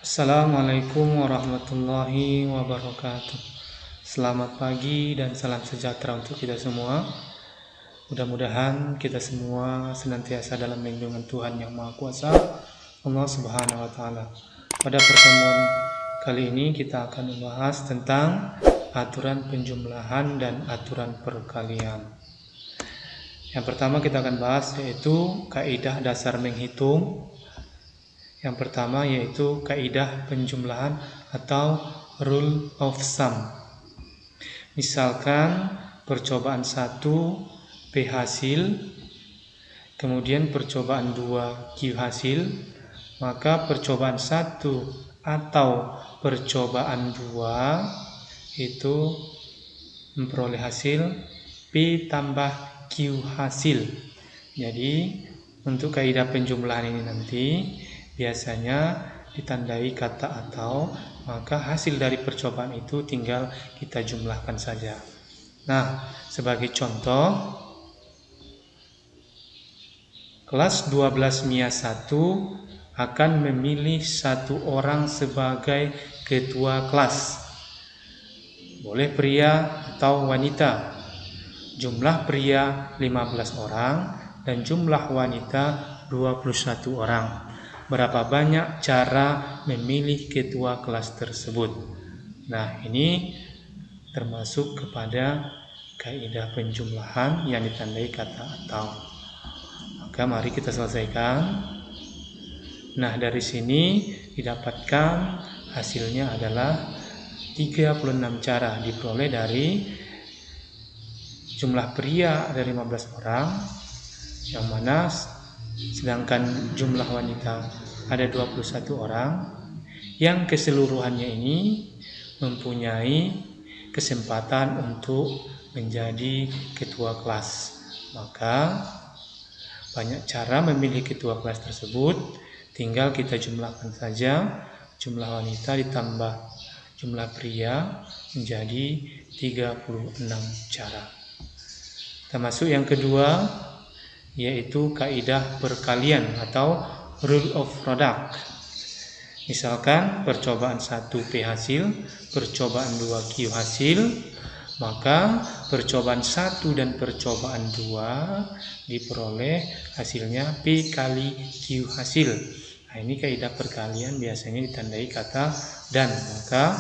Assalamualaikum warahmatullahi wabarakatuh. Selamat pagi dan salam sejahtera untuk kita semua. Mudah-mudahan kita semua senantiasa dalam lindungan Tuhan Yang Maha Kuasa, Allah Subhanahu wa Ta'ala. Pada pertemuan kali ini kita akan membahas tentang aturan penjumlahan dan aturan perkalian. Yang pertama kita akan bahas yaitu kaidah dasar menghitung. Yang pertama yaitu kaidah penjumlahan atau rule of sum. Misalkan percobaan 1 P hasil, kemudian percobaan 2 Q hasil, maka percobaan 1 atau percobaan 2 itu memperoleh hasil P tambah Q hasil. Jadi untuk kaidah penjumlahan ini nanti biasanya ditandai kata atau, maka hasil dari percobaan itu tinggal kita jumlahkan saja. Nah, sebagai contoh, kelas 12 MIA 1 akan memilih 1 orang sebagai ketua kelas. Boleh pria atau wanita. Jumlah pria 15 orang dan jumlah wanita 21 orang. Berapa banyak cara memilih ketua kelas tersebut? Nah, ini termasuk kepada kaidah penjumlahan yang ditandai kata atau. Maka mari kita selesaikan. Nah, dari sini didapatkan hasilnya adalah 36 cara diperoleh dari jumlah pria ada 15 orang, yang mana sedangkan jumlah wanita ada 21 orang, yang keseluruhannya ini mempunyai kesempatan untuk menjadi ketua kelas. Maka banyak cara memilih ketua kelas tersebut, tinggal kita jumlahkan saja jumlah wanita ditambah jumlah pria menjadi 36 cara. Termasuk yang kedua yaitu kaidah perkalian atau rule of product. Misalkan percobaan 1 P hasil, percobaan 2 Q hasil, maka percobaan 1 dan percobaan 2 diperoleh hasilnya P kali Q hasil. Nah, ini kaidah perkalian biasanya ditandai kata dan, maka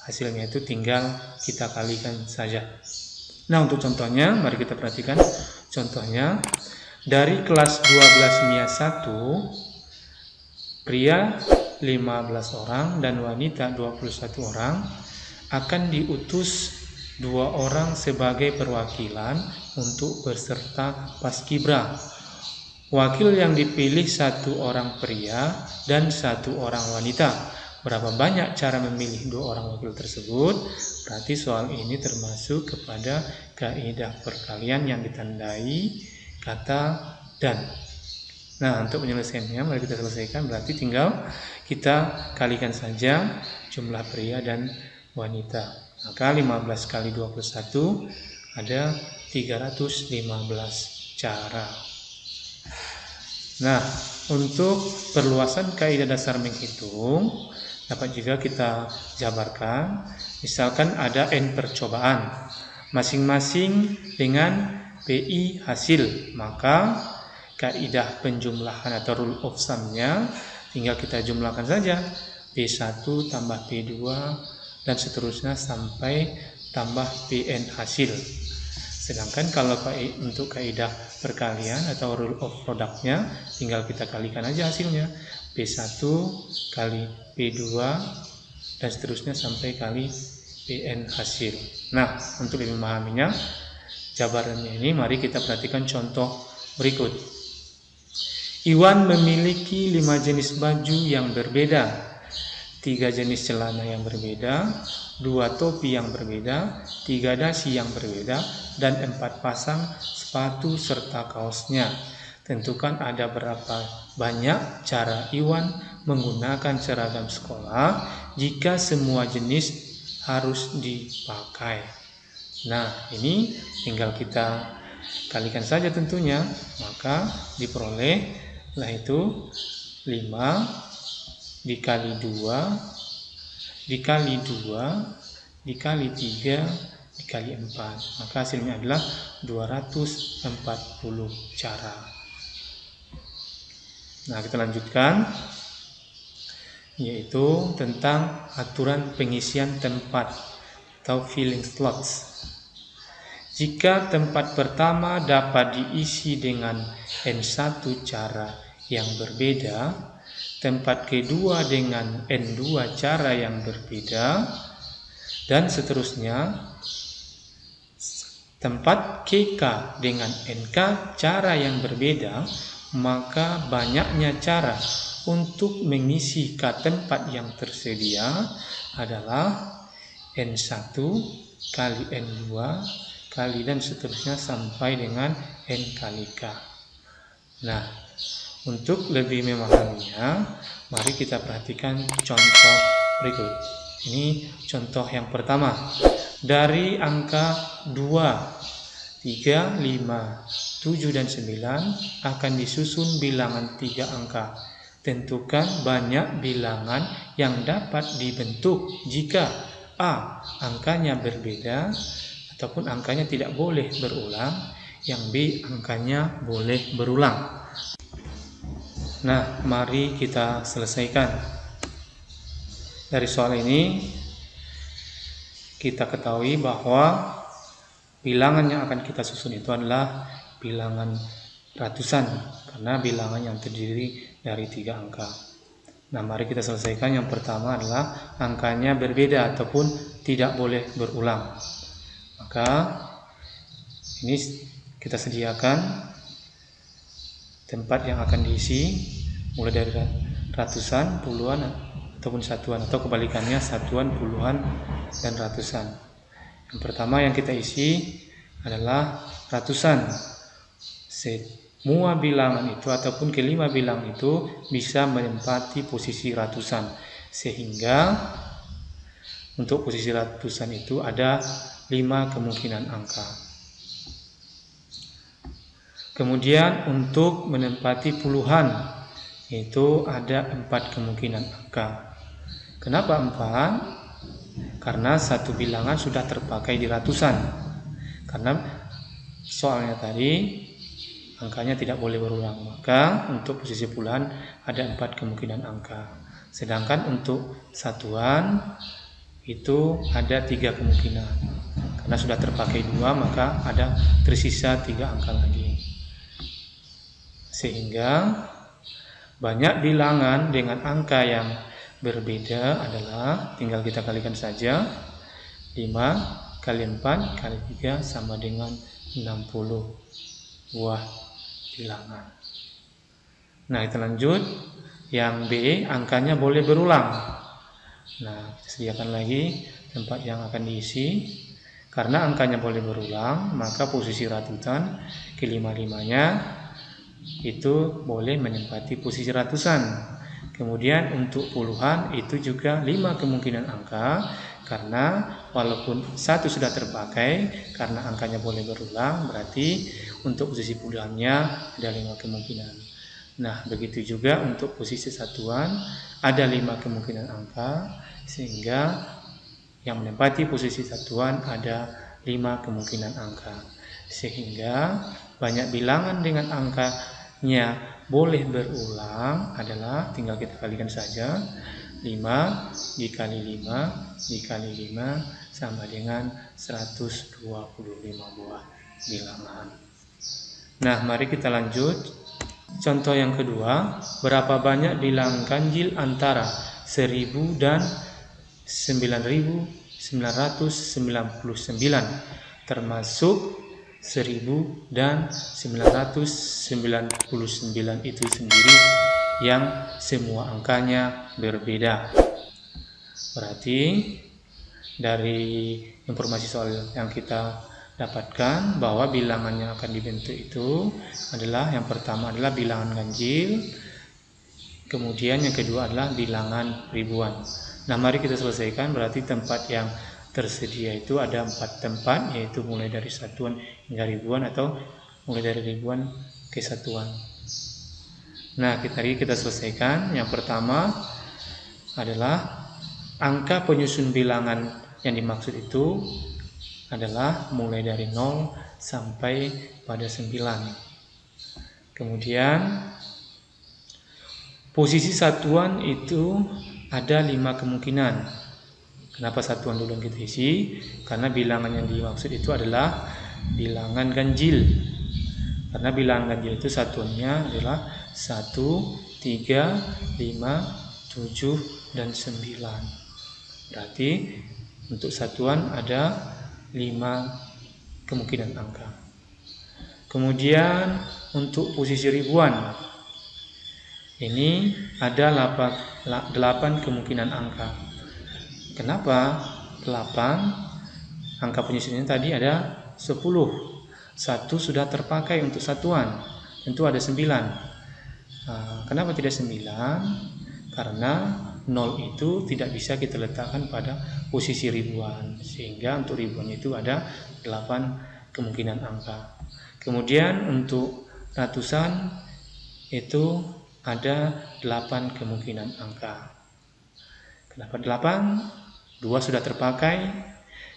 hasilnya itu tinggal kita kalikan saja. Nah, untuk contohnya mari kita perhatikan contohnya. Dari kelas 12 MIA 1, pria 15 orang dan wanita 21 orang akan diutus 2 orang sebagai perwakilan untuk berserta paskibra. Wakil yang dipilih 1 orang pria dan 1 orang wanita. Berapa banyak cara memilih 2 orang wakil tersebut? Berarti soal ini termasuk kepada kaidah perkalian yang ditandai kata dan. Nah, untuk menyelesaikannya mari kita selesaikan. Berarti tinggal kita kalikan saja jumlah pria dan wanita. Maka 15 kali 21 ada 315 cara. Nah, untuk perluasan kaidah dasar menghitung dapat juga kita jabarkan. Misalkan ada N percobaan, masing-masing dengan PI hasil, maka kaidah penjumlahan atau rule of sum-nya tinggal kita jumlahkan saja P1 tambah P2 dan seterusnya sampai tambah PN hasil. Sedangkan kalau untuk kaidah perkalian atau rule of product-nya tinggal kita kalikan aja hasilnya P1 kali P2 dan seterusnya sampai kali PN hasil. Nah, untuk lebih memahaminya jabarannya ini mari kita perhatikan contoh berikut. Iwan memiliki 5 jenis baju yang berbeda, 3 jenis celana yang berbeda, 2 topi yang berbeda, 3 dasi yang berbeda, dan 4 pasang sepatu serta kaosnya. Tentukan ada berapa banyak cara Iwan menggunakan seragam sekolah jika semua jenis harus dipakai. Nah, ini tinggal kita kalikan saja tentunya, maka diperoleh lah itu 5 dikali 2, dikali 2, dikali 3, dikali 4. Maka hasilnya adalah 240 cara. Nah, kita lanjutkan, yaitu tentang aturan pengisian tempat atau filling slots. Jika tempat pertama dapat diisi dengan N1 cara yang berbeda, tempat kedua dengan N2 cara yang berbeda, dan seterusnya. Tempat KK dengan NK cara yang berbeda, maka banyaknya cara untuk mengisi K tempat yang tersedia adalah N1 kali N2 kali dan seterusnya sampai dengan N kali K. Nah, untuk lebih memahaminya, mari kita perhatikan contoh berikut. Ini contoh yang pertama. Dari angka 2, 3, 5, 7, dan 9 akan disusun bilangan 3 angka. Tentukan banyak bilangan yang dapat dibentuk jika A. Angkanya berbeda ataupun angkanya tidak boleh berulang, yang B. Angkanya boleh berulang. Nah, mari kita selesaikan. Dari soal ini kita ketahui bahwa bilangan yang akan kita susun itu adalah bilangan ratusan, karena bilangan yang terdiri dari 3 angka. Nah, mari kita selesaikan. Yang pertama adalah angkanya berbeda ataupun tidak boleh berulang. Maka ini kita sediakan tempat yang akan diisi mulai dari ratusan, puluhan, ataupun satuan, atau kebalikannya satuan, puluhan, dan ratusan. Yang pertama yang kita isi adalah ratusan. Semua bilangan itu ataupun kelima bilangan itu bisa menempati posisi ratusan, sehingga untuk posisi ratusan itu ada 5 kemungkinan angka. Kemudian untuk menempati puluhan itu ada 4 kemungkinan angka. Kenapa 4? Karena satu bilangan sudah terpakai di ratusan. Karena soalnya tadi angkanya tidak boleh berulang, maka untuk posisi puluhan ada 4 kemungkinan angka. Sedangkan untuk satuan itu ada 3 kemungkinan. Karena sudah terpakai 2, maka ada tersisa 3 angka lagi. Sehingga banyak bilangan dengan angka yang berbeda adalah, tinggal kita kalikan saja, 5 kali 4 kali 3 sama dengan 60 buah bilangan. Nah, kita lanjut. Yang B, angkanya boleh berulang. Nah, kita sediakan lagi tempat yang akan diisi. Karena angkanya boleh berulang, maka posisi ratusan kelima-limanya itu boleh menempati posisi ratusan. Kemudian untuk puluhan itu juga 5 kemungkinan angka, karena walaupun satu sudah terpakai, karena angkanya boleh berulang, berarti untuk posisi puluhannya ada 5 kemungkinan. Nah, begitu juga untuk posisi satuan ada 5 kemungkinan angka, sehingga yang menempati posisi satuan ada 5 kemungkinan angka. Sehingga banyak bilangan dengan angkanya boleh berulang adalah, tinggal kita kalikan saja, 5 dikali 5 dikali 5 sama dengan 125 buah bilangan. Nah, mari kita lanjut. Contoh yang kedua, berapa banyak bilangan ganjil antara 1000 dan 9999, termasuk 1000 dan 999 itu sendiri yang semua angkanya berbeda. Berarti dari informasi soal yang kita dapatkan bahwa bilangan yang akan dibentuk itu adalah, yang pertama adalah bilangan ganjil, kemudian yang kedua adalah bilangan ribuan. Nah, mari kita selesaikan. Berarti tempat yang tersedia itu ada 4 tempat, yaitu mulai dari satuan hingga ribuan atau mulai dari ribuan ke satuan. Nah, kita selesaikan. Yang pertama adalah angka penyusun bilangan yang dimaksud itu adalah mulai dari 0 sampai pada 9. Kemudian posisi satuan itu ada 5 kemungkinan. Kenapa satuan dulu kita isi? Karena bilangan yang dimaksud itu adalah bilangan ganjil. Karena bilangan ganjil itu satuannya adalah 1, 3, 5, 7, dan 9. Berarti untuk satuan ada 5 kemungkinan angka. Kemudian untuk posisi ribuan, ini ada 8 kemungkinan angka. Kenapa 8? Angka penyusunnya tadi ada 10. 1 sudah terpakai untuk satuan, tentu ada 9. Kenapa tidak 9? Karena 0 itu tidak bisa kita letakkan pada posisi ribuan, sehingga untuk ribuan itu ada 8 kemungkinan angka. Kemudian untuk ratusan itu ada 8 kemungkinan angka. Kenapa 8? 2 sudah terpakai,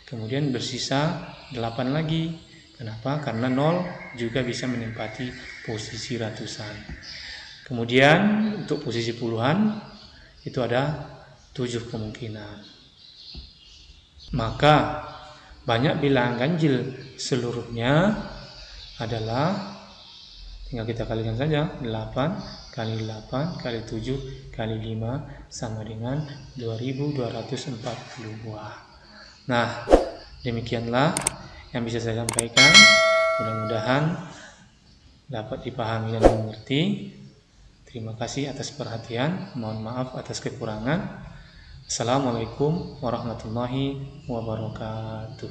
kemudian bersisa 8 lagi. Kenapa? Karena 0 juga bisa menempati posisi ratusan. Kemudian untuk posisi puluhan itu ada 7 kemungkinan. Maka banyak bilangan ganjil seluruhnya adalah, tinggal kita kalikan saja, 8 kali 8 kali 7 kali 5 sama dengan 2240 buah. Nah, demikianlah yang bisa saya sampaikan. Mudah-mudahan dapat dipahami dan dimengerti. Terima kasih atas perhatian. Mohon maaf atas kekurangan. Assalamualaikum warahmatullahi wabarakatuh.